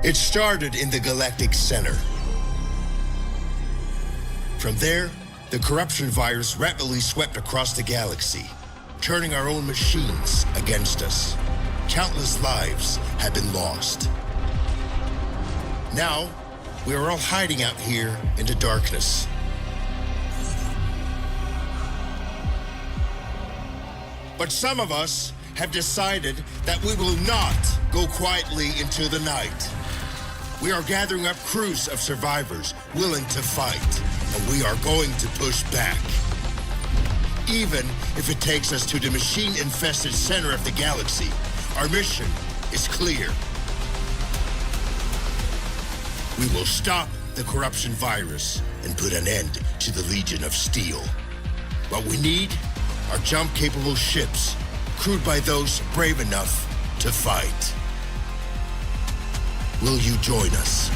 It started in the galactic center. From there, the corruption virus rapidly swept across the galaxy, turning our own machines against us. Countless lives have been lost. Now, we are all hiding out here in the darkness. But some of us have decided that we will not go quietly into the night. We are gathering up crews of survivors willing to fight, and we are going to push back. Even if it takes us to the machine-infested center of the galaxy, our mission is clear. We will stop the corruption virus and put an end to the Legion of Steel. What we need are jump-capable ships, crewed by those brave enough to fight. Will you join us?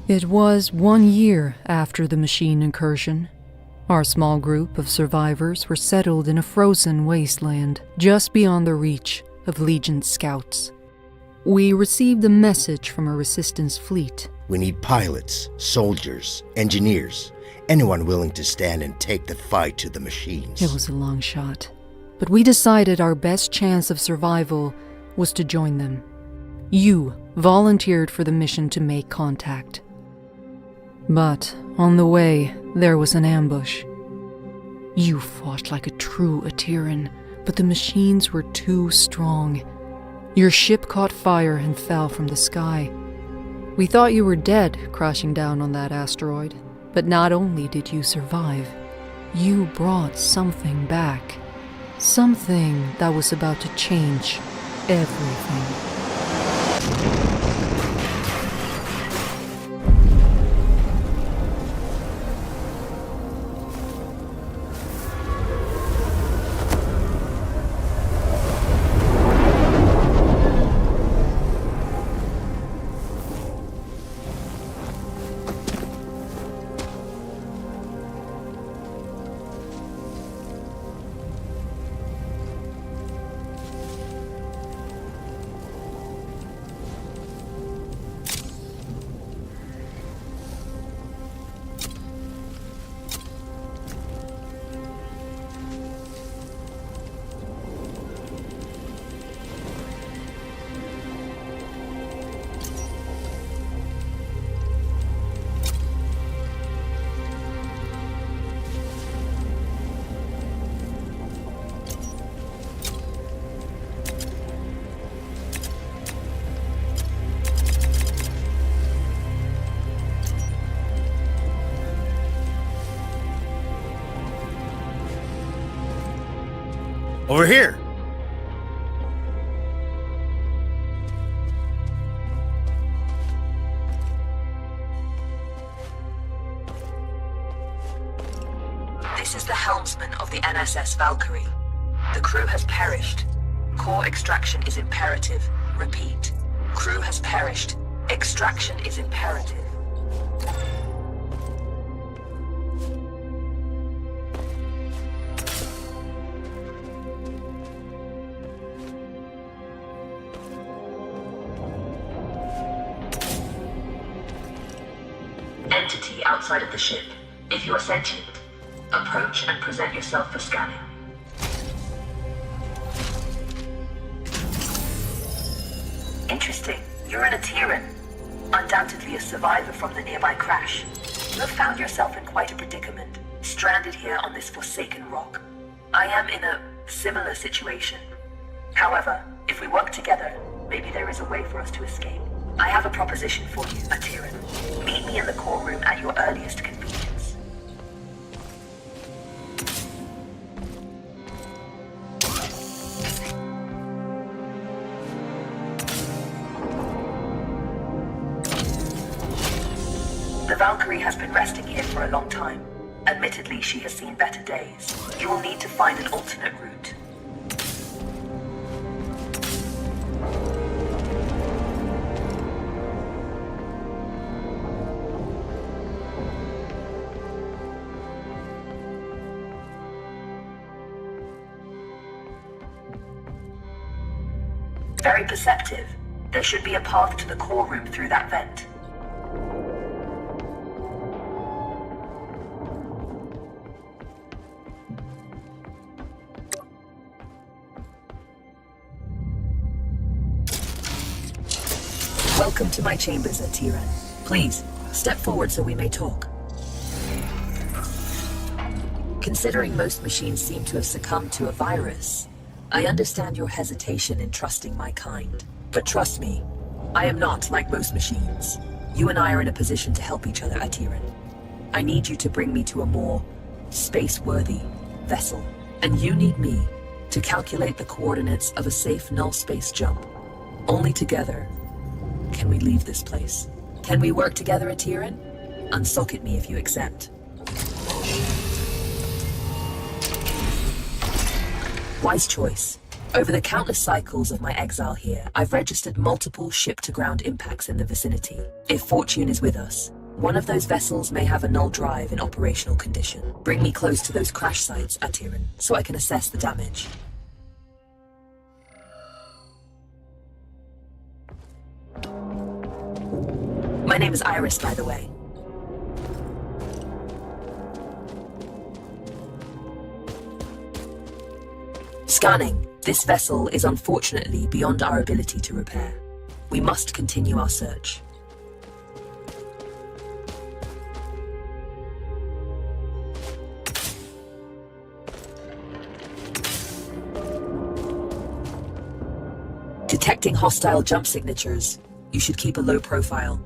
It was 1 year after the machine incursion. Our small group of survivors were settled in a frozen wasteland just beyond the reach of Legion scouts. We received a message from a resistance fleet. We need pilots, soldiers, engineers, anyone willing to stand and take the fight to the machines. It was a long shot, but we decided our best chance of survival was to join them. You volunteered for the mission to make contact. But on the way, there was an ambush. You fought like a true Atiran, but the machines were too strong. Your ship caught fire and fell from the sky. We thought you were dead, crashing down on that asteroid. But not only did you survive, you brought something back. Something that was about to change everything. Over here! This is the helmsman of the NSS Valkyrie. The crew has perished. Core extraction is imperative. Repeat. Crew has perished. Extraction is imperative. Entity outside of the ship. If you are sentient, approach and present yourself for scanning. Interesting. You're an Atiran. Undoubtedly a survivor from the nearby crash. You have found yourself in quite a predicament, stranded here on this forsaken rock. I am in a similar situation. However, if we work together, maybe there is a way for us to escape. I have a proposition for you, Atiran. Meet me in the core room at your earliest convenience. The Valkyrie has been resting here for a long time. Admittedly, she has seen better days. You will need to find an alternate route. Very perceptive. There should be a path to the core room through that vent. Welcome to my chambers, Atiran. Please, step forward so we may talk. Considering most machines seem to have succumbed to a virus, I understand your hesitation in trusting my kind. But trust me, I am not like most machines. You and I are in a position to help each other, Atiran. I need you to bring me to a more space-worthy vessel. And you need me to calculate the coordinates of a safe null space jump. Only together can we leave this place. Can we work together, Atiran? Unsocket me if you accept. Wise choice. Over the countless cycles of my exile here, I've registered multiple ship-to-ground impacts in the vicinity. If fortune is with us, one of those vessels may have a null drive in operational condition. Bring me close to those crash sites, Atiran, so I can assess the damage. My name is Iris, by the way. Scanning. This vessel is unfortunately beyond our ability to repair. We must continue our search. Detecting hostile jump signatures. You should keep a low profile.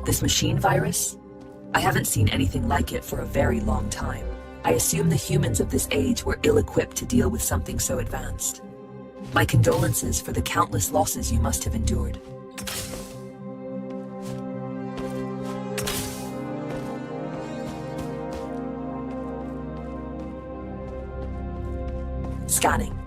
This machine virus? I haven't seen anything like it for a very long time. I assume the humans of this age were ill-equipped to deal with something so advanced. My condolences for the countless losses you must have endured. Scanning.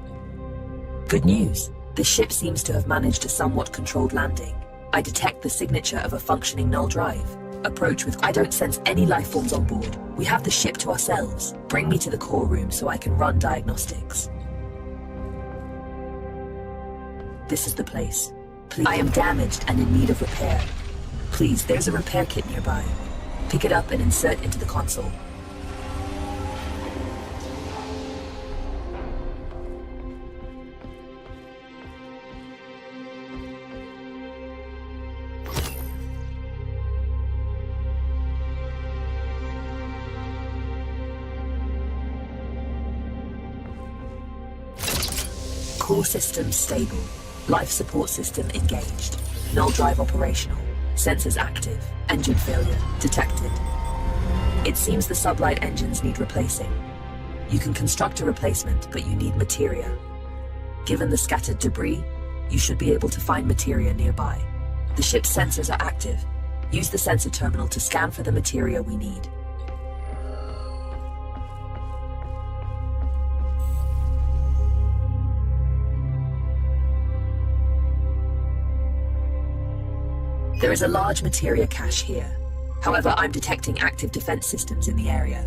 Good news. The ship seems to have managed a somewhat controlled landing. I detect the signature of a functioning null drive. Approach with... I don't sense any life forms on board. We have the ship to ourselves. Bring me to the core room so I can run diagnostics. This is the place. Please. I am damaged and in need of repair. Please, there's a repair kit nearby. Pick it up and insert into the console. Core system stable. Life support system engaged. Null drive operational. Sensors active. Engine failure detected. It seems the sublight engines need replacing. You can construct a replacement, but you need materia. Given the scattered debris, you should be able to find materia nearby. The ship's sensors are active. Use the sensor terminal to scan for the materia we need. There is a large materia cache here. However, I'm detecting active defense systems in the area.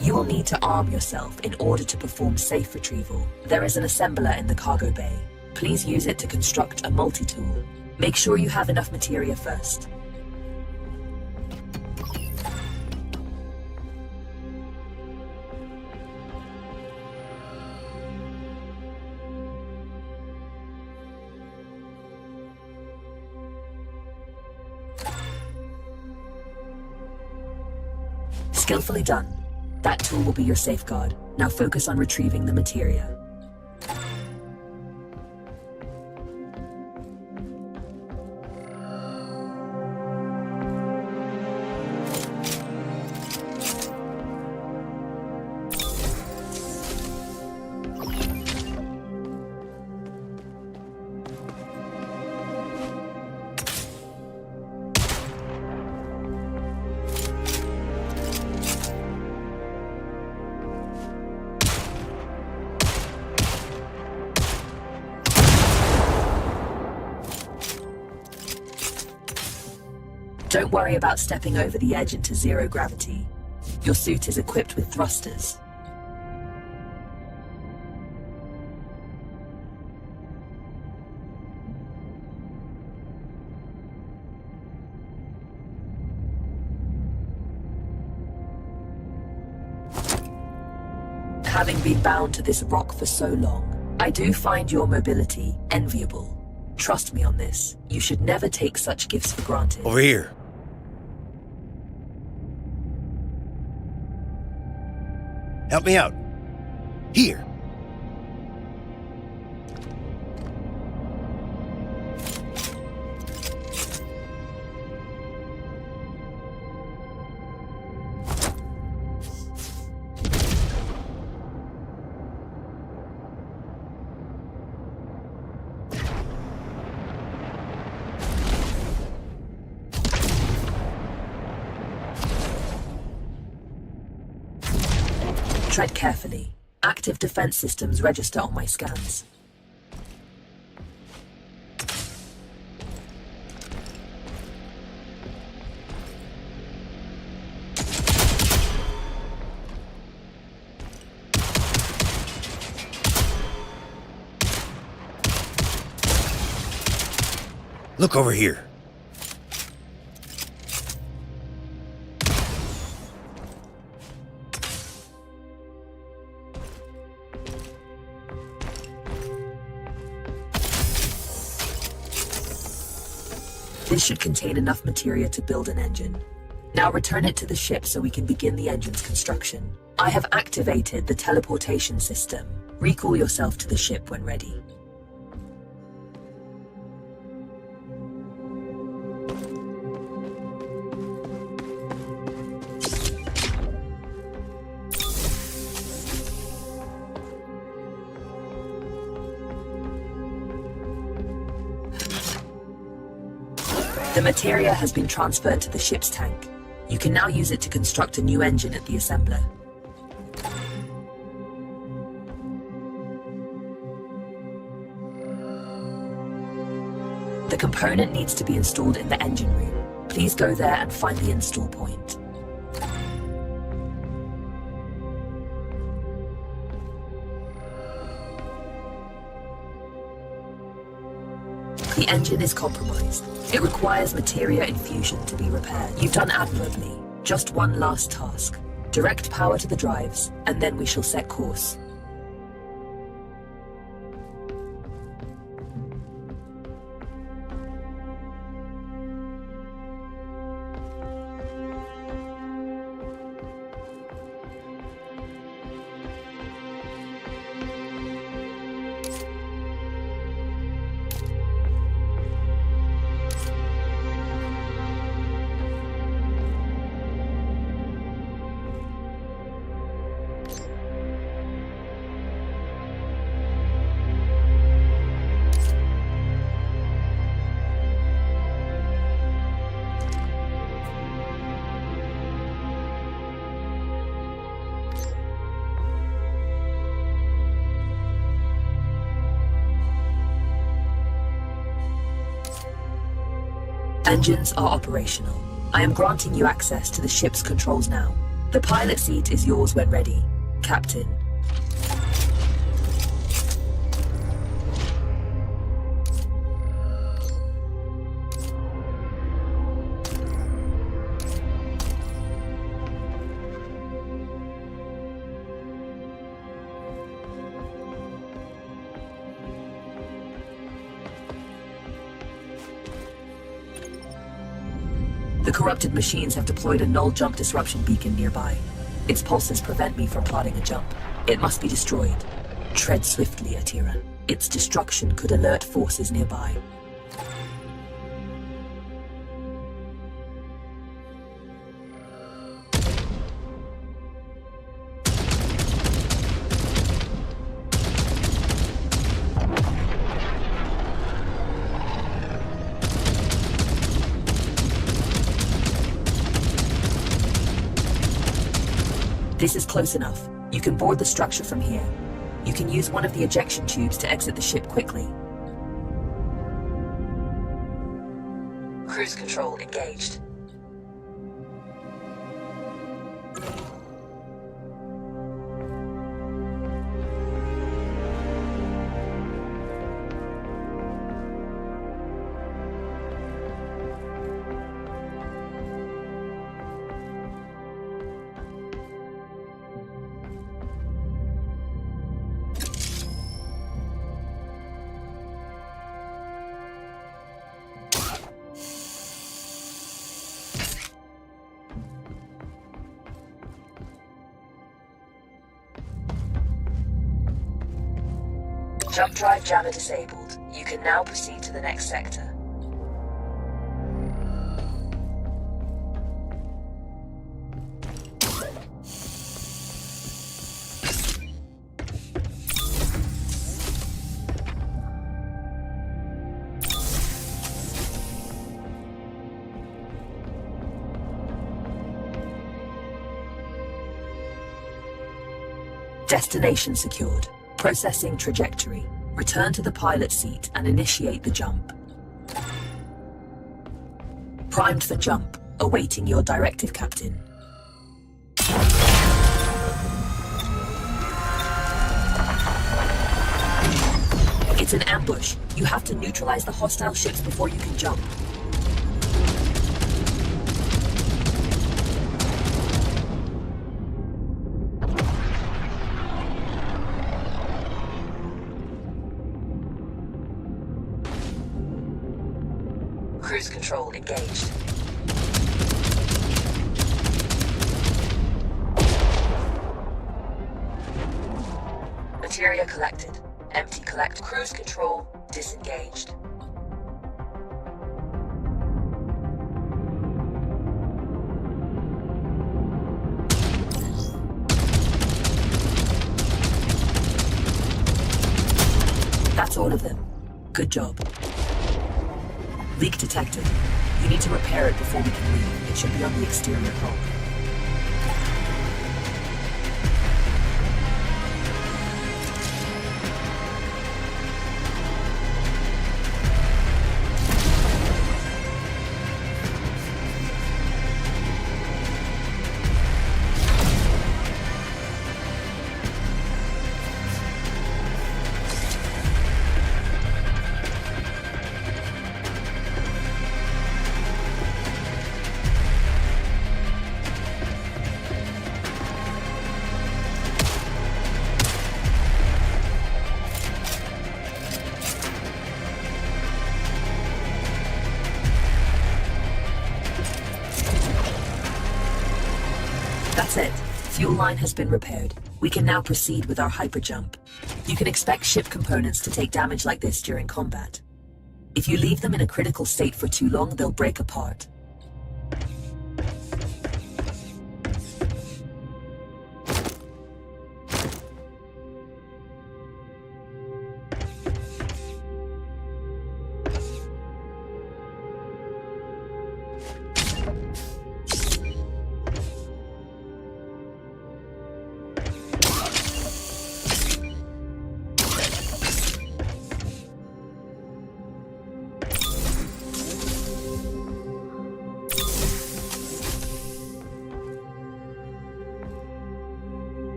You will need to arm yourself in order to perform safe retrieval. There is an assembler in the cargo bay. Please use it to construct a multi-tool. Make sure you have enough materia first. Skillfully done. That tool will be your safeguard. Now focus on retrieving the materia. Don't worry about stepping over the edge into zero gravity. Your suit is equipped with thrusters. Having been bound to this rock for so long, I do find your mobility enviable. Trust me on this. You should never take such gifts for granted. Over here. Help me out. Here. Tread carefully. Active defense systems register on my scans. Look over here. This should contain enough materia to build an engine. Now return it to the ship so we can begin the engine's construction. I have activated the teleportation system. Recall yourself to the ship when ready. The materia has been transferred to the ship's tank. You can now use it to construct a new engine at the assembler. The component needs to be installed in the engine room. Please go there and find the install point. The engine is compromised. It requires materia infusion to be repaired. You've done admirably. Just one last task. Direct power to the drives, and then we shall set course. Engines are operational. I am granting you access to the ship's controls now. The pilot seat is yours when ready, Captain. The corrupted machines have deployed a null jump disruption beacon nearby. Its pulses prevent me from plotting a jump. It must be destroyed. Tread swiftly, Atira. Its destruction could alert forces nearby. This is close enough. You can board the structure from here. You can use one of the ejection tubes to exit the ship quickly. Cruise control engaged. Jump drive jammer disabled. You can now proceed to the next sector. Destination secured. Processing trajectory. Return to the pilot seat and initiate the jump. Primed for jump. Awaiting your directive, Captain. It's an ambush. You have to neutralize the hostile ships before you can jump. Cruise control engaged. Materia collected. Empty collect. Cruise control disengaged. That's all of them. Good job. Leak detected. You need to repair it before we can leave. It should be on the exterior hull. That's it. Fuel line has been repaired. We can now proceed with our hyperjump. You can expect ship components to take damage like this during combat. If you leave them in a critical state for too long, they'll break apart.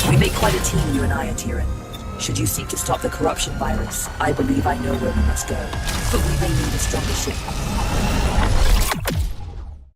We make quite a team, you and I, Atiran. Should you seek to stop the corruption virus, I believe I know where we must go. But we may need a stronger ship.